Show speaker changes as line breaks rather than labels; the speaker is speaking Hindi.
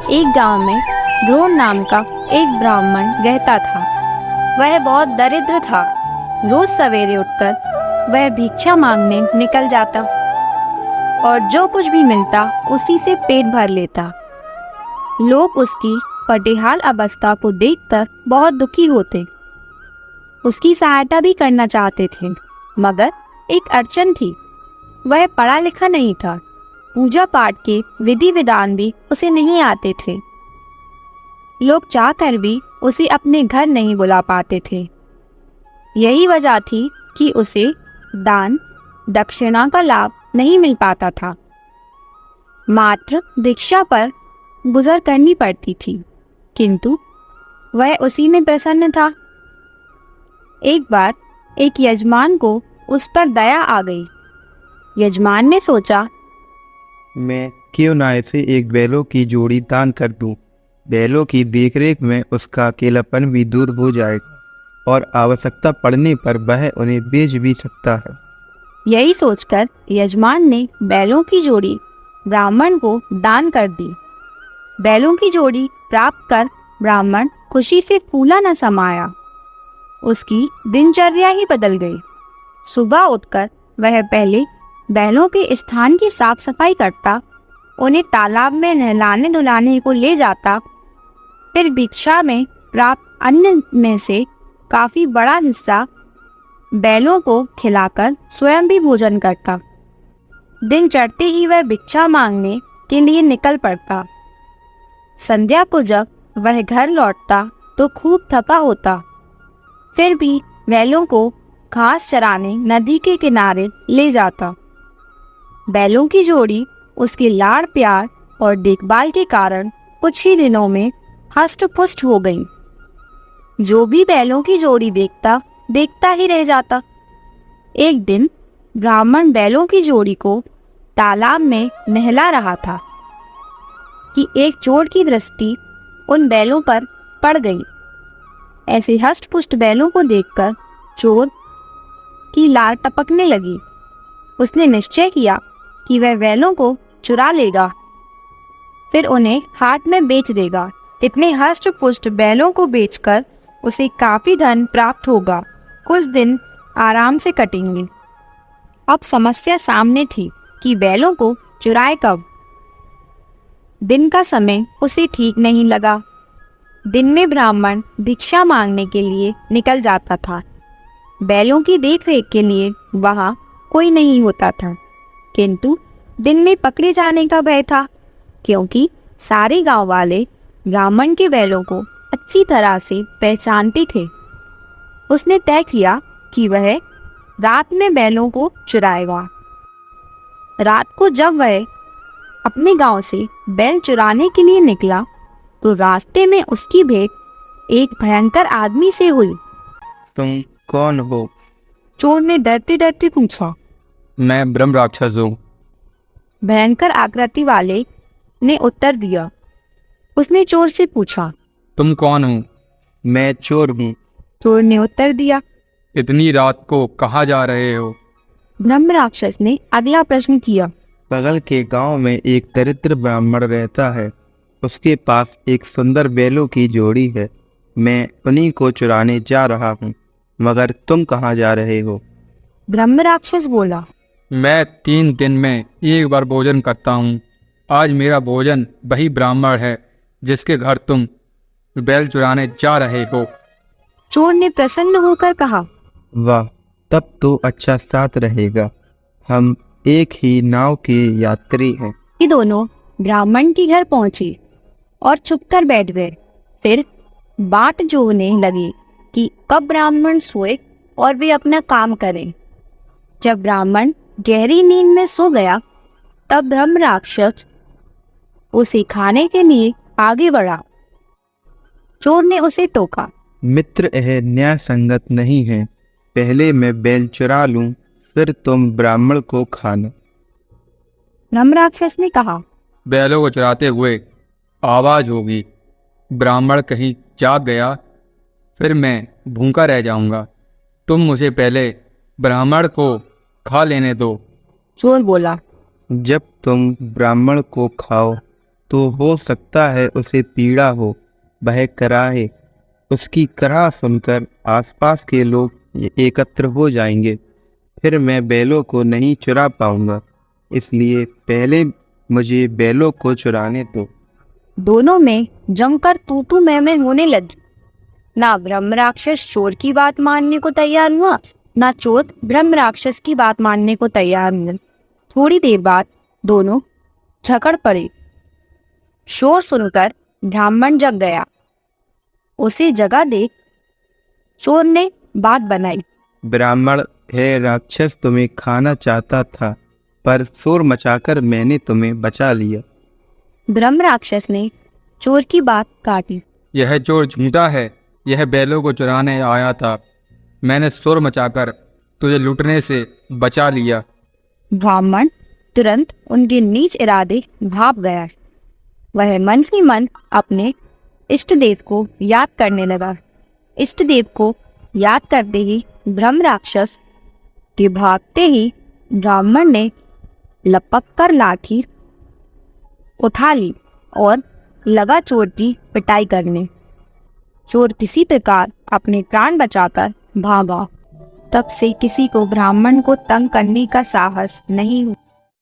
एक गांव में ध्रुव नाम का एक ब्राह्मण रहता था। वह बहुत दरिद्र था। रोज सवेरे उठकर वह भिक्षा मांगने निकल जाता और जो कुछ भी मिलता उसी से पेट भर लेता। लोग उसकी पटिहाल अवस्था को देखकर बहुत दुखी होते। उसकी सहायता भी करना चाहते थे, मगर एक अड़चन थी। वह पढ़ा लिखा नहीं था। पूजा पाठ के विधि विधान भी उसे नहीं आते थे। लोग चाहकर भी उसे अपने घर नहीं बुला पाते थे। यही वजह थी कि उसे दान दक्षिणा का लाभ नहीं मिल पाता था। मात्र भिक्षा पर गुजर करनी पड़ती थी, किंतु वह उसी में प्रसन्न था। एक बार एक यजमान को उस पर दया आ गई। यजमान ने सोचा,
मैं क्यों ना इसे एक बैलों की जोड़ी दान कर दूं। बैलों की देखरेख में उसका अकेलापन भी दूर हो जाएगा और आवश्यकता पड़ने पर वह उन्हें बेच भी सकता है।
यही सोचकर यजमान ने बैलों की जोड़ी ब्राह्मण को दान कर दी। बैलों की जोड़ी प्राप्त कर ब्राह्मण खुशी से फूला न समाया। उसकी दिनचर्या ही बदल गई। सुबह उठकर वह पहले बैलों के स्थान की साफ सफाई करता, उन्हें तालाब में नहलाने धुलाने को ले जाता, फिर भिक्षा में प्राप्त अन्न में से काफी बड़ा हिस्सा बैलों को खिलाकर स्वयं भी भोजन करता। दिन चढ़ते ही वह भिक्षा मांगने के लिए निकल पड़ता। संध्या को जब वह घर लौटता तो खूब थका होता। फिर भी बैलों को घास चराने नदी के किनारे ले जाता। बैलों की जोड़ी उसके लाड़ प्यार और देखभाल के कारण कुछ ही दिनों में हष्ट पुष्ट हो गई। जो भी बैलों की जोड़ी देखता ही रह जाता। एक दिन ब्राह्मण बैलों की जोड़ी को तालाब में नहला रहा था कि एक चोर की दृष्टि उन बैलों पर पड़ गई। ऐसे हष्ट पुष्ट बैलों को देखकर चोर की लार टपकने लगी। उसने निश्चय किया कि वह बैलों को चुरा लेगा, फिर उन्हें हाट में बेच देगा। इतने हष्ट पुष्ट बैलों को बेचकर उसे काफी धन प्राप्त होगा। कुछ दिन आराम से कटेंगे। अब समस्या सामने थी कि बैलों को चुराए कब। दिन का समय उसे ठीक नहीं लगा। दिन में ब्राह्मण भिक्षा मांगने के लिए निकल जाता था। बैलों की देखरेख के लिए वहां कोई नहीं होता था, किंतु दिन में पकड़े जाने का भय था, क्योंकि सारे गांव वाले ब्राह्मण के बैलों को अच्छी तरह से पहचानते थे। उसने तय किया कि वह रात में बैलों को चुराएगा। रात को जब वह अपने गांव से बैल चुराने के लिए निकला तो रास्ते में उसकी भेंट एक भयंकर आदमी से हुई।
तुम कौन हो?
चोर ने डरते डरते पूछा।
मैं ब्रह्म राक्षस हूँ।
भयंकर आकृति वाले ने उत्तर दिया। उसने चोर से पूछा,
तुम कौन हो?
मैं चोर हूँ।
चोर ने उत्तर दिया।
इतनी रात को कहाँ जा रहे हो?
ब्रह्म राक्षस ने अगला प्रश्न किया।
बगल के गांव में एक दरिद्र ब्राह्मण रहता है। उसके पास एक सुंदर बैलों की जोड़ी है। मैं उन्हीं को चुराने जा रहा हूँ, मगर तुम कहाँ जा रहे हो?
ब्रह्म राक्षस बोला,
मैं 3 दिन में एक बार भोजन करता हूँ। आज मेरा भोजन वही ब्राह्मण है जिसके घर तुम बैल चुराने जा रहे हो।
चोर ने प्रसन्न होकर कहा,
वाह, तब तो अच्छा साथ रहेगा। हम एक ही नाव के यात्री हैं।
ये दोनों ब्राह्मण के घर पहुंचे और चुपकर बैठ गए। फिर बाट जोहने लगे कि कब ब्राह्मण सोए और वे अपना काम करें। जब ब्राह्मण गहरी नींद में सो गया, तब ब्रह्म राक्षस उसे खाने के लिए आगे बढ़ा। चोर ने उसे टोका,
मित्र, यह न्याय संगत नहीं है। पहले मैं बैल चुरा लूं, फिर तुम ब्राह्मण को खाना।
ब्रह्म राक्षस ने कहा,
बैलों को चुराते हुए आवाज होगी। ब्राह्मण कहीं जाग गया, फिर मैं भूखा रह जाऊंगा। तुम मुझे पहले ब्राह्मण को खा लेने दो।
चोर बोला,
जब तुम ब्राह्मण को खाओ तो हो सकता है उसे पीड़ा हो, वह कराहे। उसकी कराह सुनकर आसपास के लोग एकत्र हो जाएंगे, फिर मैं बैलों को नहीं चुरा पाऊंगा, इसलिए पहले मुझे बैलों को चुराने दो।
दोनों में जमकर तू मैं होने लगी। ना ब्रह्म राक्षस चोर की बात मानने को तैयार हुआ, ना चोर ब्रह्म राक्षस की बात मानने को तैयार हुआ। थोड़ी देर बाद दोनों झगड़ पड़े। शोर सुनकर ब्राह्मण जग गया। उसे जगा देख चोर ने बात बनाई।
ब्राह्मण, है राक्षस तुम्हें खाना चाहता था, पर शोर मचाकर मैंने तुम्हें बचा लिया।
ब्रह्म राक्षस ने चोर की बात काटी।
यह चोर झूठा है, यह बैलों को चुराने आया था। मैंने शोर मचाकर तुझे लूटने से बचा लिया।
ब्राह्मण तुरंत उनके नीच इरादे भाप गया। वह मन ही मन अपने इष्ट देव को याद करने लगा। इष्ट देव को याद करते ही ब्रह्म राक्षस के भागते ही ब्राह्मण ने लपक कर लाठी उठा ली और लगा चोर की पिटाई करने। चोर किसी प्रकार अपने प्राण बचाकर भागा। तब से किसी को ब्राह्मण को तंग करने का साहस नहीं हुआ।